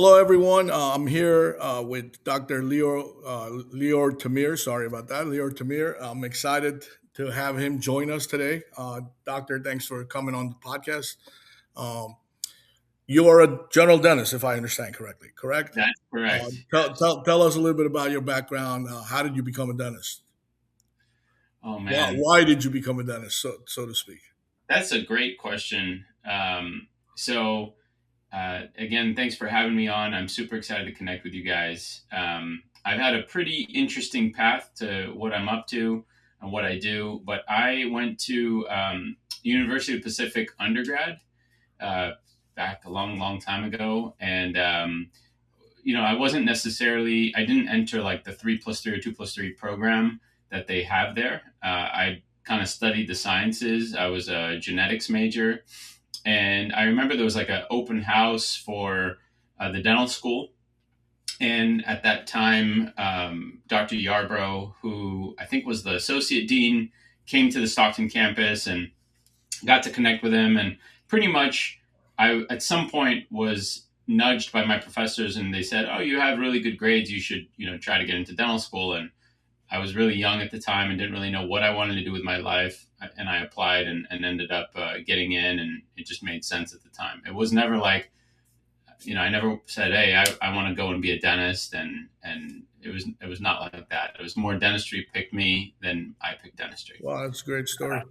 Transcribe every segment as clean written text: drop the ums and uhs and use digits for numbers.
Hello, everyone. I'm here with Dr. Leo Tamir. Sorry about that, Leo Tamir. I'm excited to have him join us today. Doctor, thanks for coming on the podcast. Um, you are a general dentist, if I understand correctly. Correct? That's correct. Yes. Tell us a little bit about your background. How did you become a dentist? Oh man, Why did you become a dentist, so to speak? that's a great question. Again, thanks for having me on. I'm super excited to connect with you guys. I've had a pretty interesting path to what I'm up to and what I do, but I went to University of Pacific undergrad back a long, long time ago, and I didn't enter like the 3+3 or 2+3 program that they have there. I kind of studied the sciences. I was a genetics major. And I remember there was like an open house for the dental school. And at that time, Dr. Yarbrough, who I think was the associate dean, came to the Stockton campus and got to connect with him. And pretty much, I at some point was nudged by my professors, and they said, "Oh, you have really good grades. You should, try to get into dental school." And I was really young at the time and didn't really know what I wanted to do with my life. And I applied and ended up getting in, and it just made sense at the time. It was never like, I never said, "Hey, I want to go and be a dentist," and it was not like that. It was more dentistry picked me than I picked dentistry. Wow, that's a great story.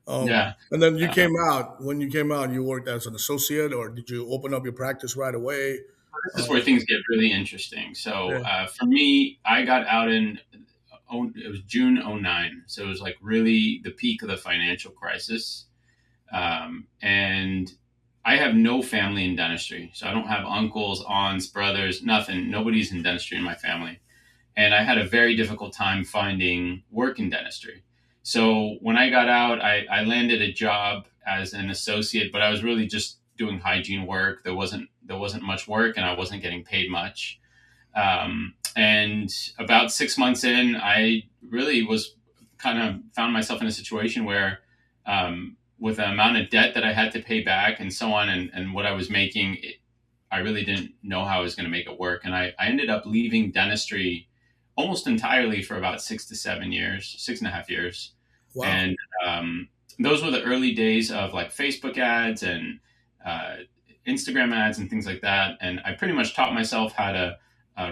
Yeah. And then you Uh, came out. When you came out, you worked as an associate, or did you open up your practice right away? this is Uh, where things get really interesting. So yeah. for me, I got out it was June '09, so it was like really the peak of the financial crisis. And I have no family in dentistry. So I don't have uncles, aunts, brothers, nothing. Nobody's in dentistry in my family. And I had a very difficult time finding work in dentistry. So when I got out, I landed a job as an associate, but I was really just doing hygiene work. There wasn't much work, and I wasn't getting paid much. And about 6 months in, I really was kind of found myself in a situation where, with the amount of debt that I had to pay back and so on, and what I was making, I really didn't know how I was going to make it work. And I ended up leaving dentistry almost entirely for about 6 to 7 years, 6.5 years. Wow. And those were the early days of like Facebook ads and uh, Instagram ads and things like that. And I pretty much taught myself how to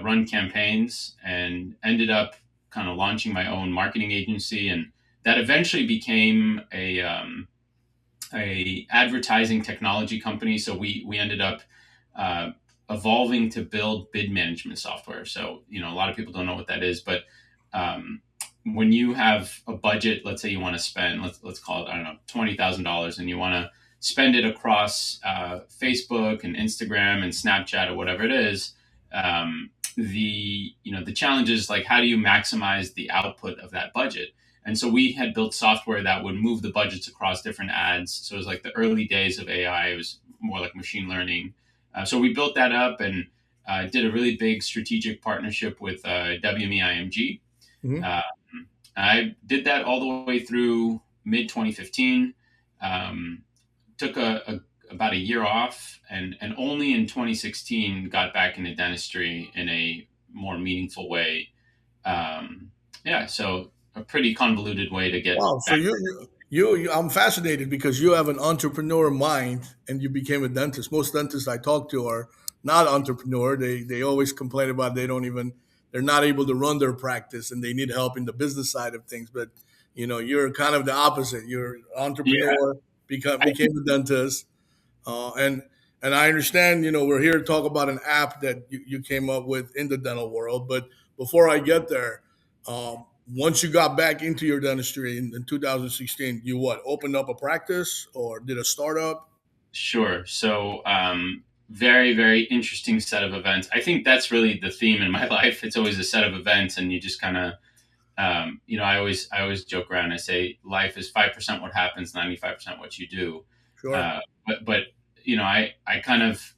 run campaigns and ended up kind of launching my own marketing agency. And that eventually became a advertising technology company. So we ended up uh, evolving to build bid management software. So a lot of people don't know what that is, but when you have a budget, let's say you want to spend, let's call it, I don't know, $20,000, and you want to spend it across Facebook and Instagram and Snapchat or whatever it is. The challenge is like, how do you maximize the output of that budget? And so we had built software that would move the budgets across different ads. So it was like the early days of AI. It was more like machine learning. So we built that up and did a really big strategic partnership with WMEIMG. Hmm. Uh, I did that all the way through mid 2015. Um, took about a year off, and only in 2016 got back into dentistry in a more meaningful way. Yeah, so a pretty convoluted way to get Wow. So back. I'm fascinated because you have an entrepreneur mind and you became a dentist. Most dentists I talk to are not entrepreneur. They always complain about they're not able to run their practice and they need help in the business side of things. But you're kind of the opposite. You're an Yeah, entrepreneur, I became a dentist. And I understand, we're here to talk about an app that you came up with in the dental world. But before I get there, once you got back into your dentistry in 2016, you what opened up a practice or did a startup? Sure. So, very, very interesting set of events. I think that's really the theme in my life. It's always a set of events, and you just kind of, I always joke around. I say life is 5% what happens, 95% what you do. Sure. But I kind of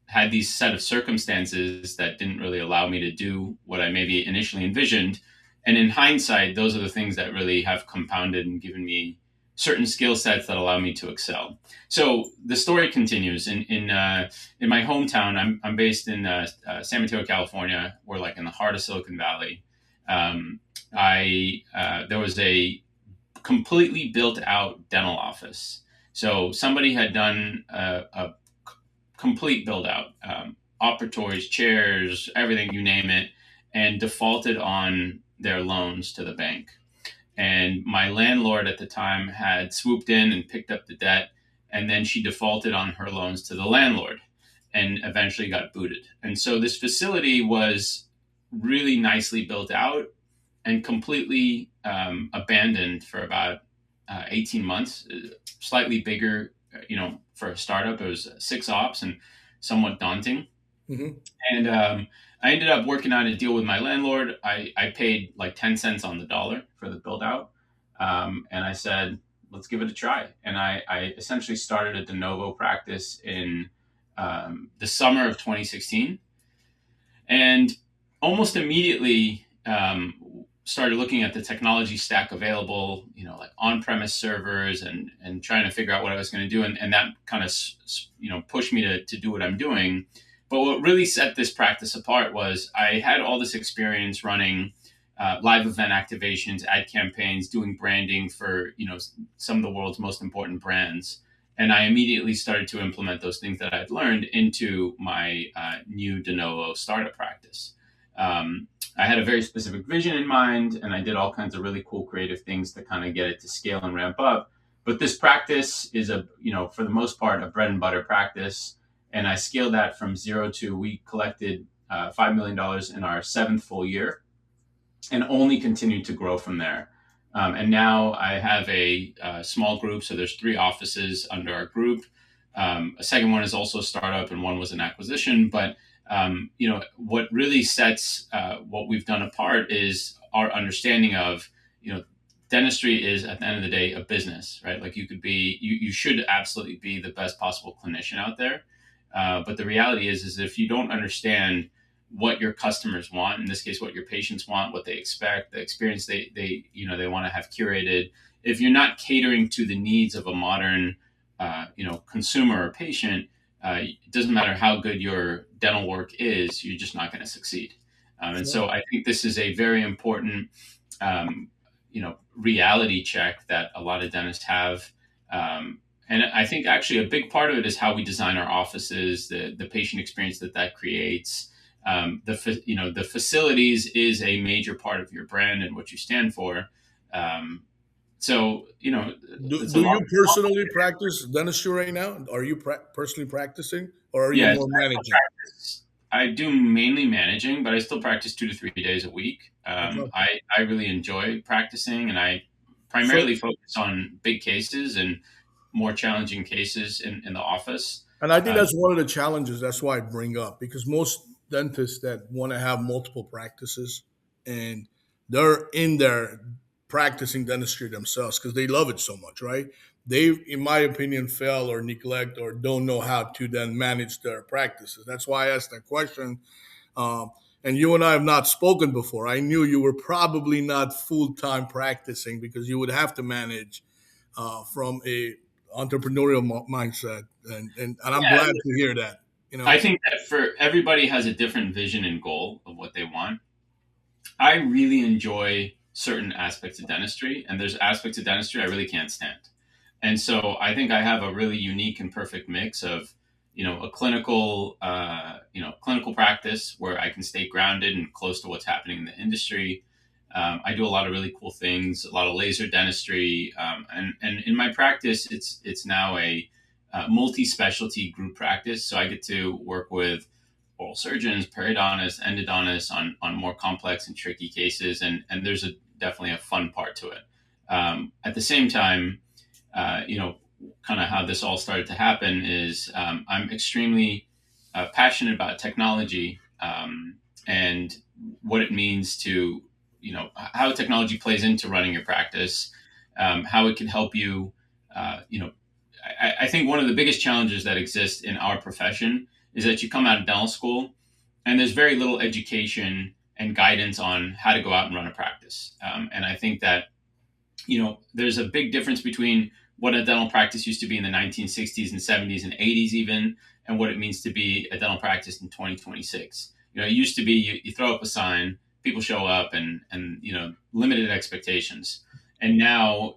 had these set of circumstances that didn't really allow me to do what I maybe initially envisioned. And in hindsight, those are the things that really have compounded and given me certain skill sets that allow me to excel. So the story continues in my hometown. I'm based in San Mateo, California. We're like in the heart of Silicon Valley. I There was a completely built out dental office. So somebody had done a complete build out, operatories, chairs, everything, you name it, and defaulted on their loans to the bank. And my landlord at the time had swooped in and picked up the debt, and then she defaulted on her loans to the landlord and eventually got booted. And so this facility was really nicely built out and completely abandoned for about 18 months, slightly bigger, for a startup. It was six ops and somewhat daunting. Hmm. And I ended up working out a deal with my landlord. I paid like 10 cents on the dollar for the build out. And I said, let's give it a try. And I essentially started a de novo practice in the summer of 2016. And almost immediately started looking at the technology stack available, like on-premise servers, and trying to figure out what I was going to do. And that kind of, pushed me to do what I'm doing. But what really set this practice apart was I had all this experience running live event activations, ad campaigns, doing branding for, some of the world's most important brands. And I immediately started to implement those things that I'd learned into my new de novo startup practice. I had a very specific vision in mind, and I did all kinds of really cool creative things to kind of get it to scale and ramp up. But this practice is for the most part, a bread and butter practice. And I scaled that from zero to, we collected $5 million in our seventh full year and only continued to grow from there. And now I have a small group. So there's three offices under our group. A second one is also a startup, and one was an acquisition. But what really sets what we've done apart is our understanding of, dentistry is at the end of the day a business, right? Like you should absolutely be the best possible clinician out there. But the reality is if you don't understand what your customers want, in this case, what your patients want, what they expect, the experience they want to have curated. If you're not catering to the needs of a modern, consumer or patient, it doesn't matter how good your dental work is, you're just not going to succeed. And Sure. so I think this is a very important, reality check that a lot of dentists have. And I think actually a big part of it is how we design our offices, the patient experience that creates. The facilities is a major part of your brand and what you stand for. Um, so it's a Do long. you personally practice dentistry right now? Are you personally practicing, or are you Yes, more I still managing? practice. I do mainly managing, but I still practice 2 to 3 days a week. That's awesome. I really enjoy practicing, and I So, primarily focus on big cases and more challenging cases in the office. and I think Uh, that's one of the challenges. That's why I bring up, because most dentists that want to have multiple practices, and they're in there practicing dentistry themselves because they love it so much, right? They, in my opinion, fail or neglect or don't know how to then manage their practices. That's why I asked that question. Um, and you and I have not spoken before. I knew you were probably not full time practicing because you would have to manage from a entrepreneurial mindset, and I'm glad yeah, to hear that. You I know, think that for everybody has a different vision and goal of what they want. I really enjoy certain aspects of dentistry, and there's aspects of dentistry I really can't stand. And so I think I have a really unique and perfect mix of, a clinical practice where I can stay grounded and close to what's happening in the industry. I do a lot of really cool things, a lot of laser dentistry, and in my practice, it's now a multi-specialty group practice. So I get to work with oral surgeons, periodontists, endodontists on more complex and tricky cases, and there's definitely a fun part to it. At the same time, kind of how this all started to happen is I'm extremely passionate about technology, and what it means to, how technology plays into running your practice, how it can help you. I think one of the biggest challenges that exists in our profession is that you come out of dental school and there's very little education and guidance on how to go out and run a practice. And I think that there's a big difference between what a dental practice used to be in the 1960s and 70s and 80s even, and what it means to be a dental practice in 2026. It used to be you throw up a sign, people show up, and limited expectations. And now,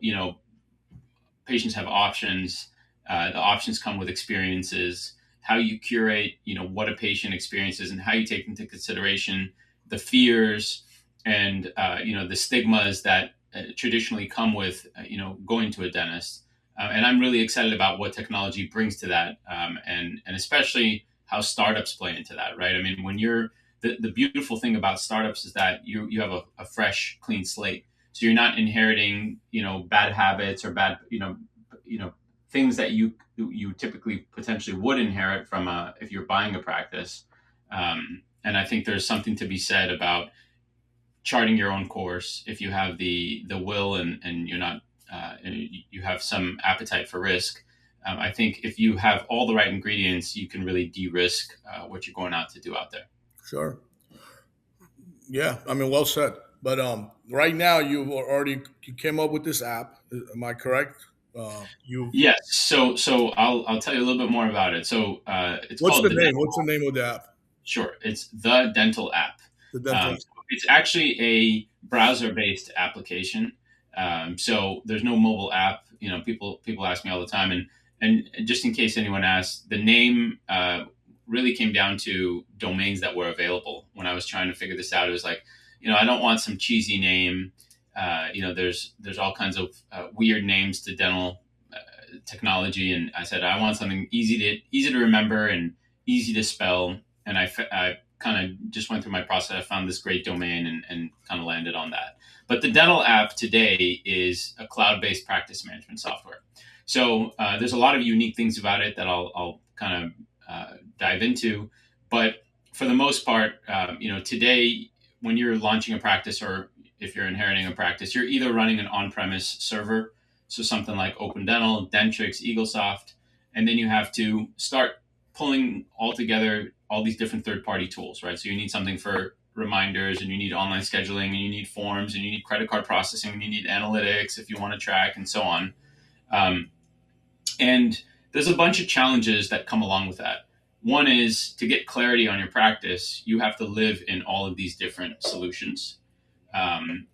patients have options. The options come with experiences. How you curate, what a patient experiences, and how you take into consideration the fears and the stigmas that traditionally come with going to a dentist. And I'm really excited about what technology brings to that, and especially how startups play into that. Right? I mean, when you're the beautiful thing about startups is that you have a fresh, clean slate. So you're not inheriting bad habits or bad things that you typically potentially would inherit from if you're buying a practice. And I think there's something to be said about charting your own course if you have the will, and you're not and you have some appetite for risk. I think if you have all the right ingredients, you can really de-risk what you're going out to do out there. Sure. Yeah, I mean, well said. But right now you came up with this app. Am I correct? You Yes. So I'll tell you a little bit more about it. So it's What's called the the name? Dental. What's the name of the app? Sure, it's the Dental app. The dental app. So it's actually a browser-based application. So there's no mobile app. People ask me all the time, and just in case anyone asks, the name really came down to domains that were available. When I was trying to figure this out, it was like, I don't want some cheesy name. There's all kinds of weird names to dental technology, and I said I want something easy to remember and easy to spell. And I kind of just went through my process. I found this great domain, and kind of landed on that. But the dental app today is a cloud-based practice management software. So there's a lot of unique things about it that I'll kind of dive into. But for the most part, today when you're launching a practice, or if you're inheriting a practice, you're either running an on-premise server, so something like Open Dental, Dentrix, EagleSoft, and then you have to start pulling all together all these different third-party tools, right? So you need something for reminders, and you need online scheduling, and you need forms, and you need credit card processing, and you need analytics if you want to track, and so on. Um, and there's a bunch of challenges that come along with that. One is to get clarity on your practice, you have to live in all of these different solutions.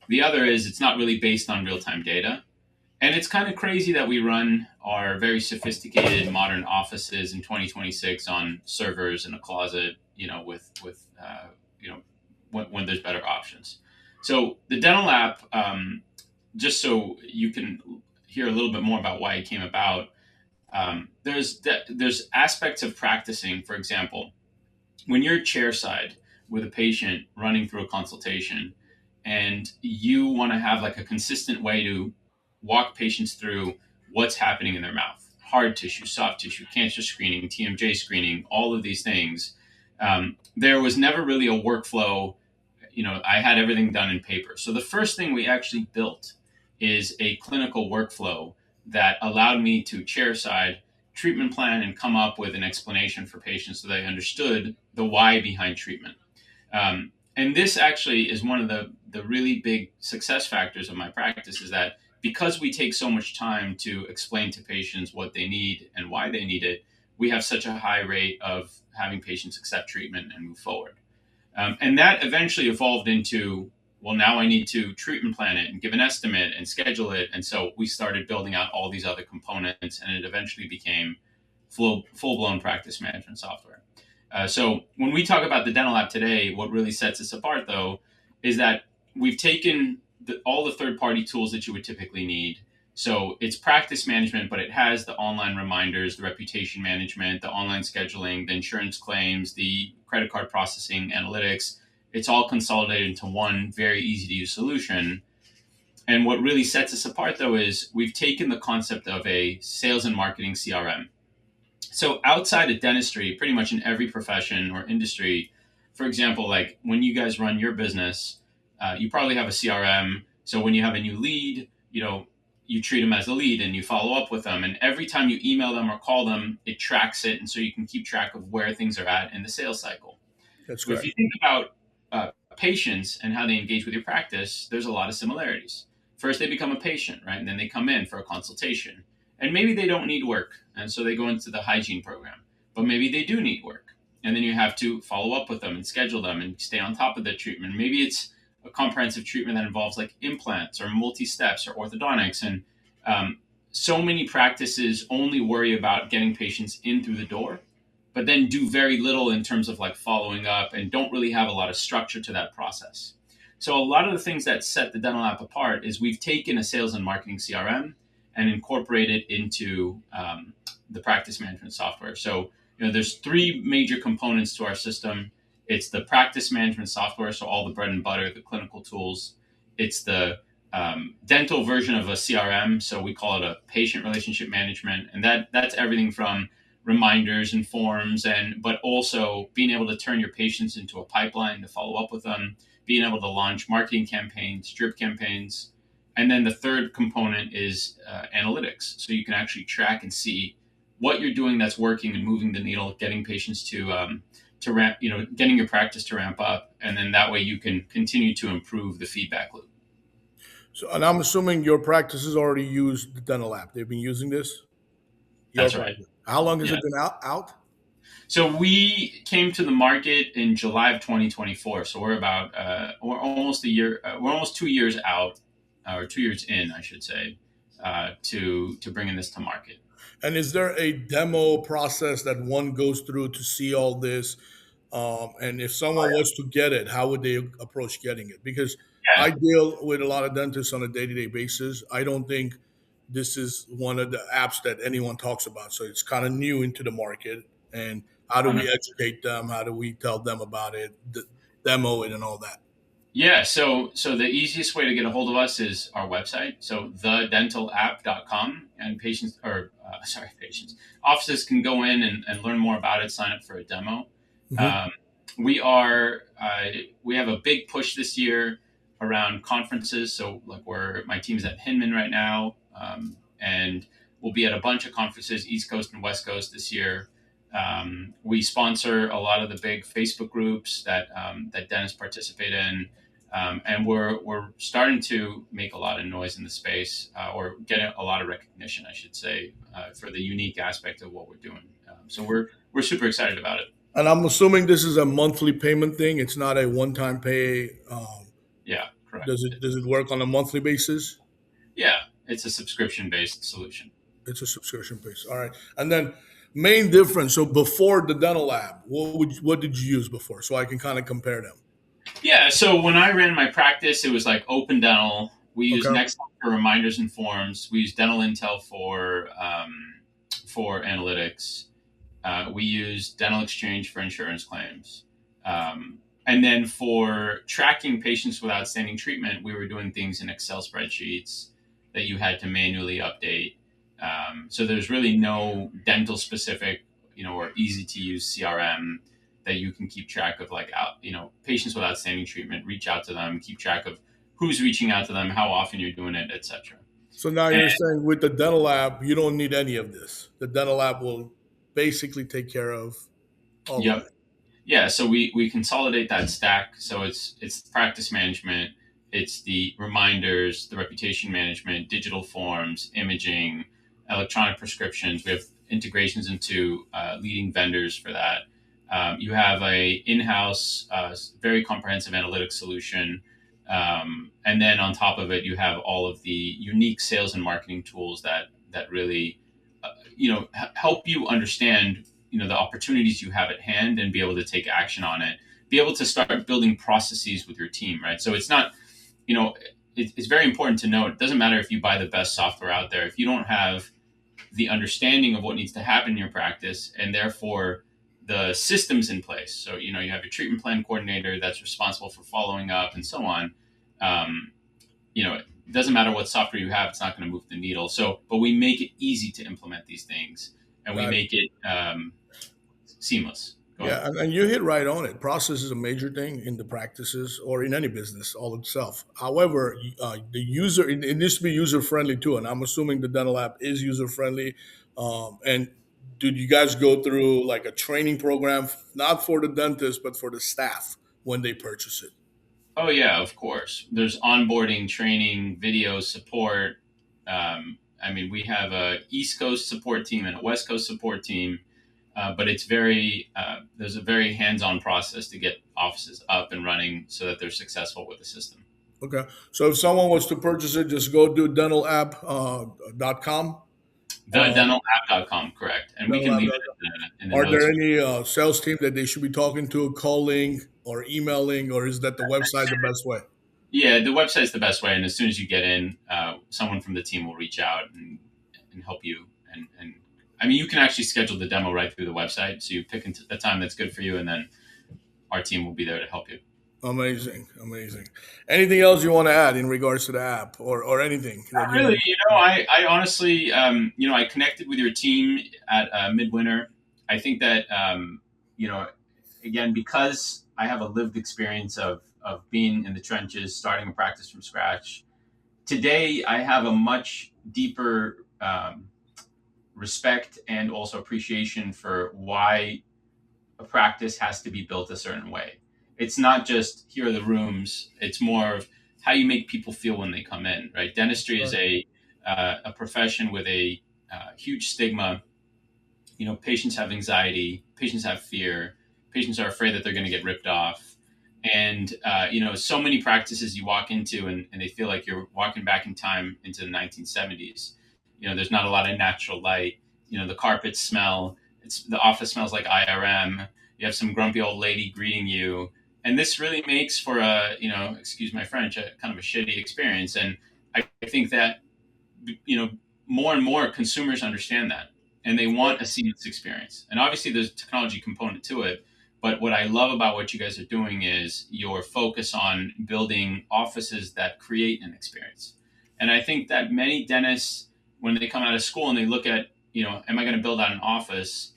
The other is it's not really based on real time data. And it's kind of crazy that we run our very sophisticated modern offices in 2026 on servers in a closet, with when there's better options. So the dental app, just so you can hear a little bit more about why it came about, there's aspects of practicing. For example, when you're chairside with a patient running through a consultation, and you want to have like a consistent way to walk patients through what's happening in their mouth, hard tissue, soft tissue, cancer screening, TMJ screening, all of these things. There was never really a workflow. I had everything done in paper. So the first thing we actually built is a clinical workflow that allowed me to chairside treatment plan and come up with an explanation for patients so they understood the why behind treatment. And this actually is one of the really big success factors of my practice, is that because we take so much time to explain to patients what they need and why they need it, we have such a high rate of having patients accept treatment and move forward. And that eventually evolved into, well, now I need to treatment plan it and give an estimate and schedule it. And so we started building out all these other components, and it eventually became full blown practice management software. So when we talk about the dental app today, what really sets us apart, though, is that we've taken all the third party tools that you would typically need. So it's practice management, but it has the online reminders, the reputation management, the online scheduling, the insurance claims, the credit card processing, analytics. It's all consolidated into one very easy to use solution. And what really sets us apart, though, is we've taken the concept of a sales and marketing CRM. So outside of dentistry, pretty much in every profession or industry, for example, like when you guys run your business, you probably have a CRM. So when you have a new lead, you treat them as a lead and you follow up with them. And every time you email them or call them, it tracks it. And so you can keep track of where things are at in the sales cycle. That's If correct. you think about patients and how they engage with your practice, there's a lot of similarities. first they become a patient, right? And then they come in for a consultation. And maybe they don't need work. And so they go into the hygiene program. But maybe they do need work. And then you have to follow up with them and schedule them and stay on top of the treatment. Maybe it's a comprehensive treatment that involves like implants or multi steps or orthodontics. And so many practices only worry about getting patients in through the door, but then do very little in terms of like following up and don't really have a lot of structure to that process. So a lot of the things that set the dental app apart is we've taken a sales and marketing CRM and incorporated into the practice management software. So there's three major components to our system. It's the practice management software, so all the bread and butter, the clinical tools. It's the dental version of a CRM, so we call it a patient relationship management, and that's everything from reminders and forms, but also being able to turn your patients into a pipeline to follow up with them, being able to launch marketing campaigns, drip campaigns, and then the third component is analytics, so you can actually track and see what you're doing that's working and moving the needle, getting patients to ramp, getting your practice to ramp up, and then that way you can continue to improve the feedback loop. So, and I'm assuming your practices already use the dental app. They've been using this. Your That's right. practice. How long has Yeah. it been out? So we came to the market in July of 2024. So we're almost a year. We're almost 2 years out, or 2 years in, I should say, to bringing this to market. And is there a demo process that one goes through to see all this? And if someone was to get it, how would they approach getting it? Because I Yeah, deal with a lot of dentists on a day to day basis. I don't think this is one of the apps that anyone talks about. So it's kind of new into the market. And how do we 100%. educate them? How do we tell them about it, demo it, and all that? Yeah, so the easiest way to get a hold of us is our website, so thedentalapp.com, and patients, or sorry, patients, offices can go in and learn more about it, sign up for a demo. Hmm. Um, we are we have a big push this year around conferences. So like my team's at Hinman right now, and we'll be at a bunch of conferences, East Coast and West Coast this year. We sponsor a lot of the big Facebook groups that dentists participate in, and we're starting to make a lot of noise in the space, or get a lot of recognition, I should say, for the unique aspect of what we're doing. So we're super excited about it. And I'm assuming this is a monthly payment thing. It's not a one time pay. Yeah, correct. Does it work on a monthly basis? Yeah, it's a subscription based solution. It's a subscription base. All right. And then main difference. So before the dental lab, what did you use before? So I can kind of compare them. Yeah, so when I ran my practice, it was like Open Dental. We use Okay. Next for reminders and forms. We use Dental Intel for analytics. We use Dental Exchange for insurance claims. And then for tracking patients with outstanding treatment, we were doing things in Excel spreadsheets that you had to manually update. So there's really no dental specific, or easy to use CRM that you can keep track of, like patients with outstanding treatment. Reach out to them, keep track of who's reaching out to them, how often you're doing it, etc. So now And you're saying with the dental lab, you don't need any of this. The dental lab will basically take care of all of yep, it. yeah, so we consolidate that stack. So it's practice management, it's the reminders, the reputation management, digital forms, imaging, electronic prescriptions. We have integrations into leading vendors for that. You have a in-house, very comprehensive analytics solution, and then on top of it, you have all of the unique sales and marketing tools that really, help you understand the opportunities you have at hand and be able to take action on it, be able to start building processes with your team, right? So it's not, it's very important to note, it doesn't matter if you buy the best software out there if you don't have the understanding of what needs to happen in your practice, and therefore the systems in place. So you have your treatment plan coordinator that's responsible for following up and so on. um, it doesn't matter what software you have, it's not going to move the needle. So but we make it easy to implement these things, and we Got it. make it seamless. Go ahead. Yeah, and you hit right on it. Process is a major thing in the practices or in any business all itself. However, the user it needs to be user friendly too, and I'm assuming the dental app is user friendly. And did you guys go through like a training program, not for the dentist but for the staff when they purchase it? Oh yeah, of course. There's onboarding, training, video support. I mean, we have a East Coast support team and a West Coast support team, but it's very there's a very hands-on process to get offices up and running so that they're successful with the system. Okay. So if someone was to purchase it, just go to dentalapp.com. Uh, TheDentalApp.com, correct? And we can leave it dentalapp.com. in the Are there notes. any sales team that they should be talking to, calling or emailing, or is that the website the best way? Yeah, the website's the best way, and as soon as you get in, someone from the team will reach out and help you. And I mean, you can actually schedule the demo right through the website, so you pick a time that's good for you, and then our team will be there to help you. Amazing, amazing. Anything else you want to add in regards to the app, or anything that Not you really, want? I honestly, I connected with your team at Midwinter. I think that, you know, again, because I have a lived experience of being in the trenches, starting a practice from scratch. Today, I have a much deeper respect and also appreciation for why a practice has to be built a certain way. It's not just here are the rooms. It's more of how you make people feel when they come in. Right? Dentistry is Right. a profession with a huge stigma. Patients have anxiety, patients have fear, patients are afraid that they're going to get ripped off. And, so many practices you walk into and they feel like you're walking back in time into the 1970s. There's not a lot of natural light. The carpets smell. The office smells like IRM. You have some grumpy old lady greeting you. And this really makes for excuse my French, a kind of a shitty experience. And I think that you know more and more consumers understand that and they want a seamless experience, and obviously there's a technology component to it. But what I love about what you guys are doing is your focus on building offices that create an experience. And I think that many dentists, when they come out of school and they look at, am I going to build out an office,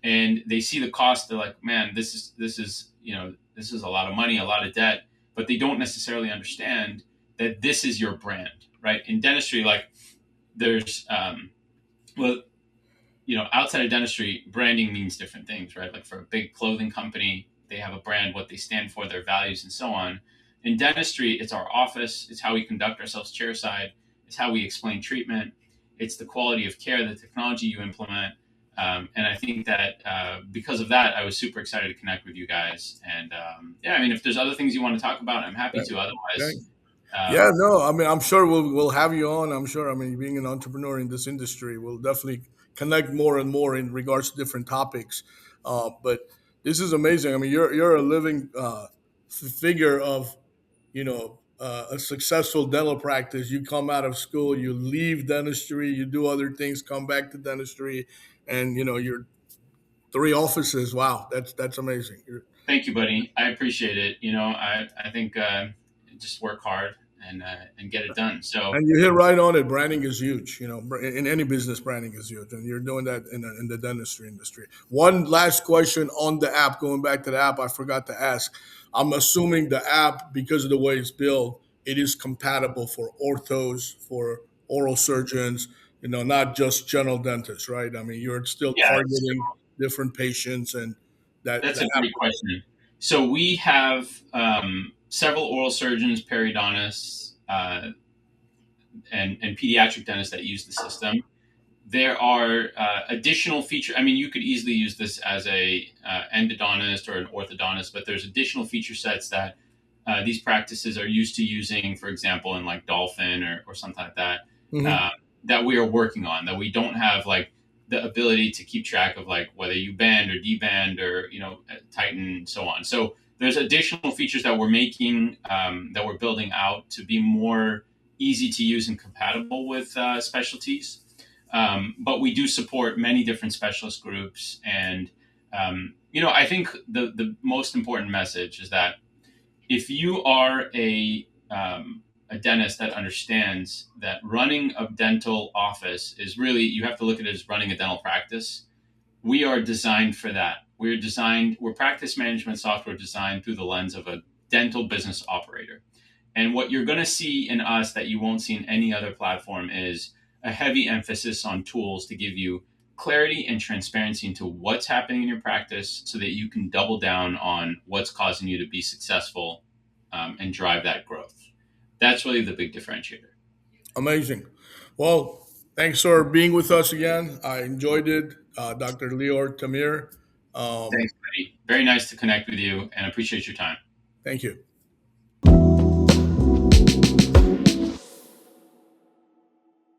and they see the cost, they're like, man, this is a lot of money, a lot of debt. But they don't necessarily understand that this is your brand, right? In dentistry, like, there's well, outside of dentistry, branding means different things, right? Like for a big clothing company, they have a brand, what they stand for, their values, and so on. In dentistry, it's our office, it's how we conduct ourselves chairside, it's how we explain treatment, it's the quality of care, the technology you implement. And I think that because of that, I was super excited to connect with you guys. And yeah, I mean, if there's other things you want to talk about, I'm happy to. Okay. Otherwise, Yeah, um, no, I mean, I'm sure we'll have you on. I'm sure. I mean, being an entrepreneur in this industry, we'll definitely connect more and more in regards to different topics. But this is amazing. I mean, you're a living figure of a successful dental practice. You come out of school, you leave dentistry, you do other things, come back to dentistry, and you're three offices. Wow, that's amazing. Thank you, buddy. I appreciate it. I think just work hard and get it done. So And you hit right on it. Branding is huge. In any business, branding is huge, and you're doing that in the dentistry industry. One last question on the app. Going back to the app, I forgot to ask. I'm assuming the app, because of the way it's built, it is compatible for orthos, for oral surgeons. Not just general dentists, right? I mean, you're still yeah, targeting different patients, and that that's the a app. great question. So we have several oral surgeons, periodontists, and pediatric dentists that use the system. There are additional features. I mean, you could easily use this as a endodontist or an orthodontist, but there's additional feature sets that these practices are used to using, for example, in like Dolphin or something like that, Mhm. uh, that we are working on, that we don't have like the ability to keep track of, like whether you band or deband or, tighten and so on. So there's additional features that we're making, that we're building out to be more easy to use and compatible with specialties. But we do support many different specialist groups. And, I think the most important message is that if you are a dentist that understands that running a dental office is really, you have to look at it as running a dental practice. We are designed for that. We're practice management software designed through the lens of a dental business operator. And what you're going to see in us that you won't see in any other platform is a heavy emphasis on tools to give you clarity and transparency into what's happening in your practice so that you can double down on what's causing you to be successful and drive that growth. That's really the big differentiator. Amazing. Well, thanks for being with us again. I enjoyed it, Dr. Lior Tamir. Um, Thanks, buddy. Very nice to connect with you and appreciate your time. Thank you.